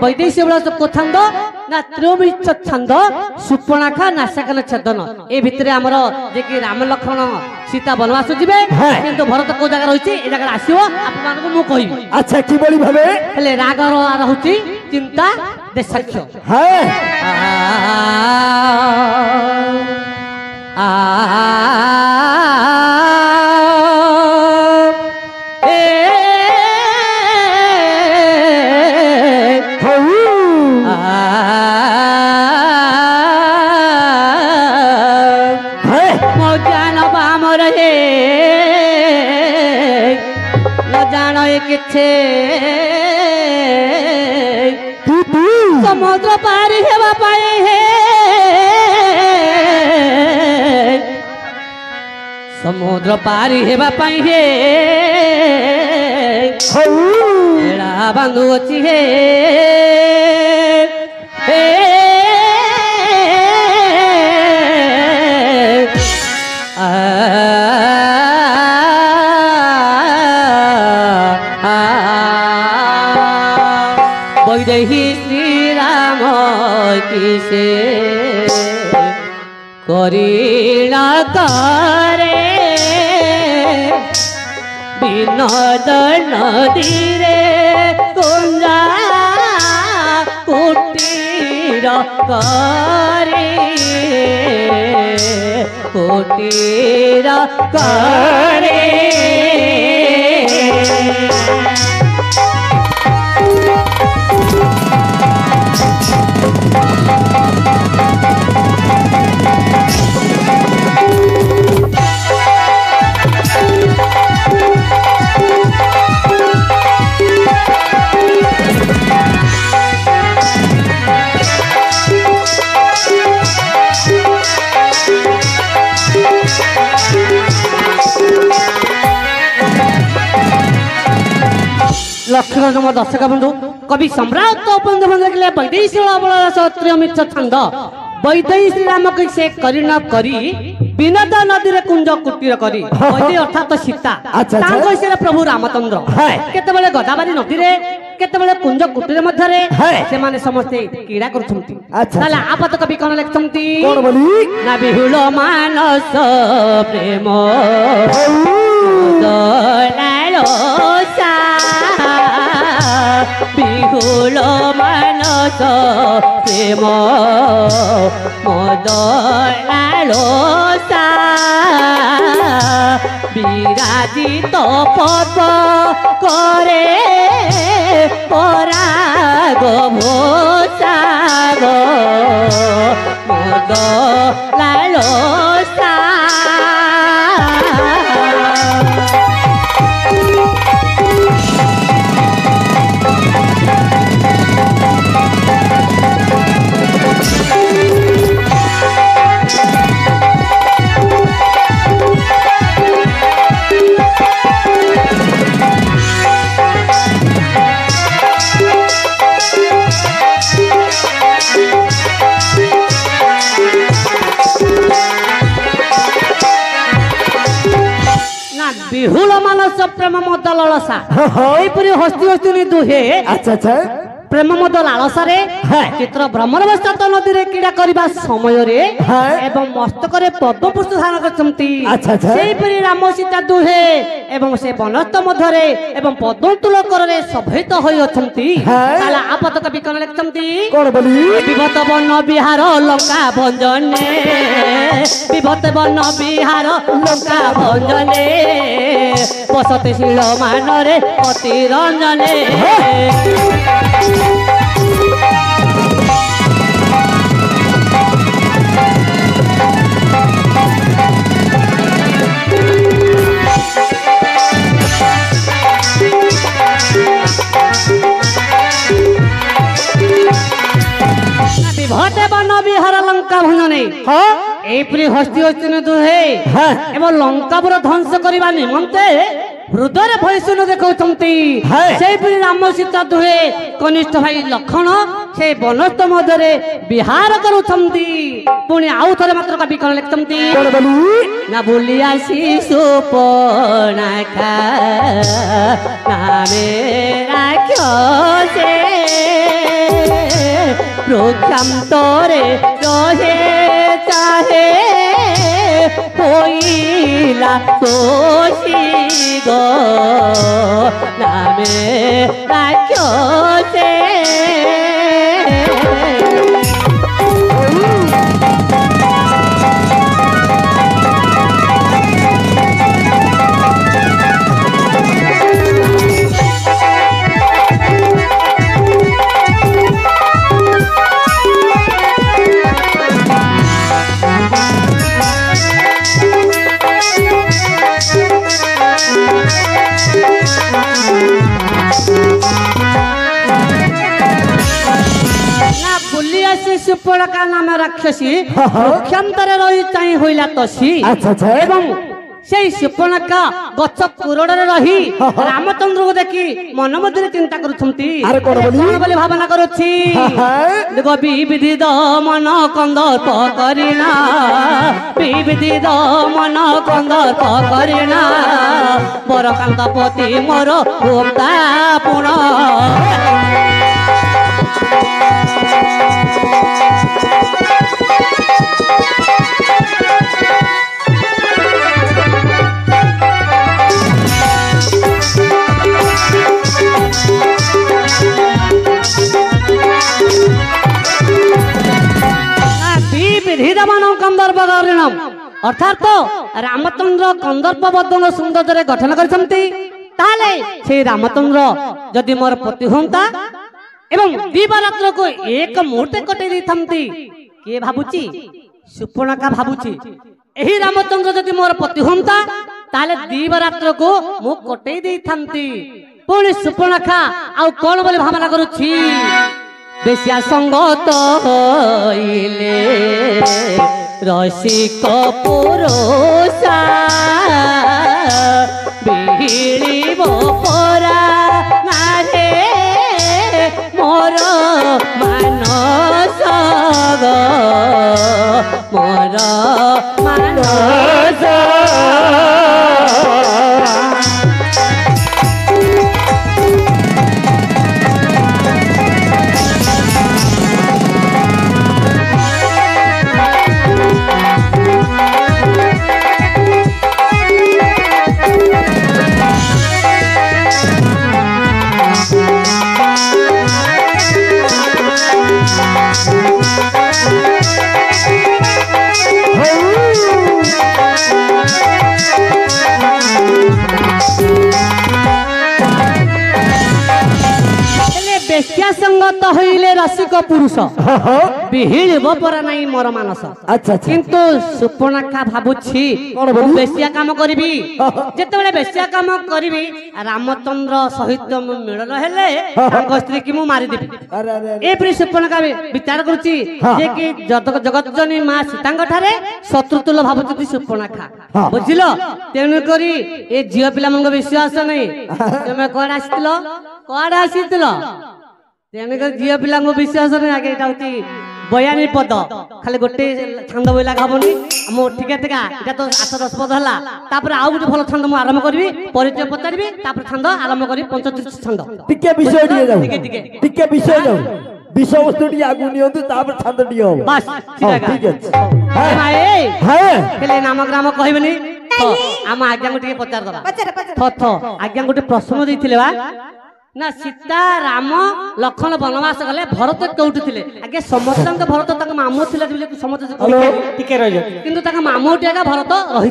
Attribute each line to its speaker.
Speaker 1: वैदेशी छंद ना त्रिमिच्छ छंद सुपर्णखा नासाकन छेदन ए भितर आमर जे कि राम लक्ष्मण सीता वनवास जीवे किंतु भरत को जगह रही ए जगह आसो आप मु कहबी।
Speaker 2: अच्छा कि बड़ी भाबे
Speaker 1: हेले रागर रहउची चिंता देशाख्य
Speaker 2: हां
Speaker 1: समुद्र पारी हेवा पाए हे समुद्र पारी हेवा पाए हे एड़ा बांधु अछि हे किसे करीना करे विनोद नदी रे कुंजा कुटीर करे कुटीर करे लक्ष्मण नम दर्शक बंधु कवि सम्राट बंधु बंधु वैदेशी त्रिमिच्छ छंद वैदेशी राम से करी न करी विनोद नदी रे कुंज कुटीर करी अर्थात सीता से प्रभु रामचंद्र केतबेले गोदावरी नदी रे केतबेले कुंज कुटीर मध्य रे से माने समस्ते क्रीड़ा करछंती ताला आपत कवि कोन लिखछंती
Speaker 2: कोन बोली
Speaker 1: ना बिहुल मानस प्रेम दोलालो सा बिहुल मानस प्रेम मदलालो सा विराजित पद करे पराग भोसाग मदलालो सा बिहुल मानस प्रेम मद लालसा एपरी हस्ती हस्ती दुहे
Speaker 2: अच्छा अच्छा
Speaker 1: प्रेम मद लालसा रे चित्र भ्रमर बस्तात नदी रे क्रीड़ा करबा समय रे एवं मस्तक रे पद्म पुष्प धारण करछंती
Speaker 2: अच्छा अच्छा
Speaker 1: सेपरी राम सीता दुहे एवं से वनस्थ मध्य रे एवं पद्म तुलकर रे सभेत होई अछंती ताला आपत कवि कोन लिखछंती
Speaker 2: कोन बोली
Speaker 1: विभत वन विहार लंका भंजने विभत वन विहार लंका भंजने बसते शील मानरे अति रंजने विभते वन विहार लंका भंजने एपरी हस्ती हस्ती दुहे एवं लंकापुर ध्वंस करने निमंते हृदय भयसून देखौछंती सेपरी राम सीता दुहे कनिष्ठ भाई लक्ष्मण से वनस्थ मध्य विहार करुछंती पुणी आउ थरे मात्र कवि कोन लिखछंती ना भूली आसी सुपर्णखा ना मेरा क्यों से বৃক্ষান্তরে রহে চাহে হইলা তোষী গো নামে রাক্ষসে सुपर्णका नाम राक्षसी वृक्षांतरे रही चाहि होइला तसी एवं সেই সুপর্ণকা গছ পুরড়ে রহি রামচন্দ্রকে দেখি মন মধ্যে চিন্তা করুছন্তি
Speaker 2: আরে কোন
Speaker 1: বলি ভাবনা করুছি দেখো বিবিধি দমন কন্দর্প করিনা বিবিধি দমন কন্দর্প করিনা বরকান্ত পতি মোর ভোক্তা পুণ अर्थात रामचंद्र कंदर्प बदन सुंदर गठन कर रामचंद्र जदि मोर पति होता एवं दिवारात्र को एक मुहूर्ते कटे किए भावुची सुपर्णका भावुची एही रामचंद्र जदि मोर पति होता ताले दिवारात्र को मु कटे दे थांती पुणी सुपर्णका आउ कौन बोली भावना करुछि बेसिया संगत होइले रसिक पुरुषा बिहिड़िब परा नारे मोर मानस मोर मानस संगत होइले रसिक पुरुष बिहिड़िब परा नहीं मोर मानस किंतु सुपर्णका भावुछि बेसिया काम करिबी जेतेबेले बेसिया काम करिबी रामचंद्र सहित मिलन हेले तांको स्त्री की मु मारि देबी ए प्रि सुपर्णका विचार करूछि जे कि जगत जननी मां सीतांग ठारे शत्रुतुल भावुछि सुपर्णका बुझिलो तेनु करी ए जियो पिला मंग विश्वास नहीं तमे कोड आसीतिलो तेणुकर झील पिला विश्वास नहीं आगे बयानी पद खाली गोटे छंद बोला हबनी ठीक है तो 8-10 पद है आउ गोटे भल छंद मुझे आरंभ करी परिचय पचारि छंद आरंभ करी 35 छंद
Speaker 2: टिके विषय टिके विषय जाऊ विषय वस्तु टी आगु नियंतु तापर छंद टी हो
Speaker 1: बस ठीक है हेले नाम ग्राम कहबनी आम आज्ञा को टिके पचार दबा थ आज्ञा गोटे प्रश्न देथिले बा ना सीता राम लक्ष्मण वनवास गले भरत कौटी थिले आगे समस्त भरत तक मामू थिले समस्त टिके रहि किंतु तक मामूटी भरत रही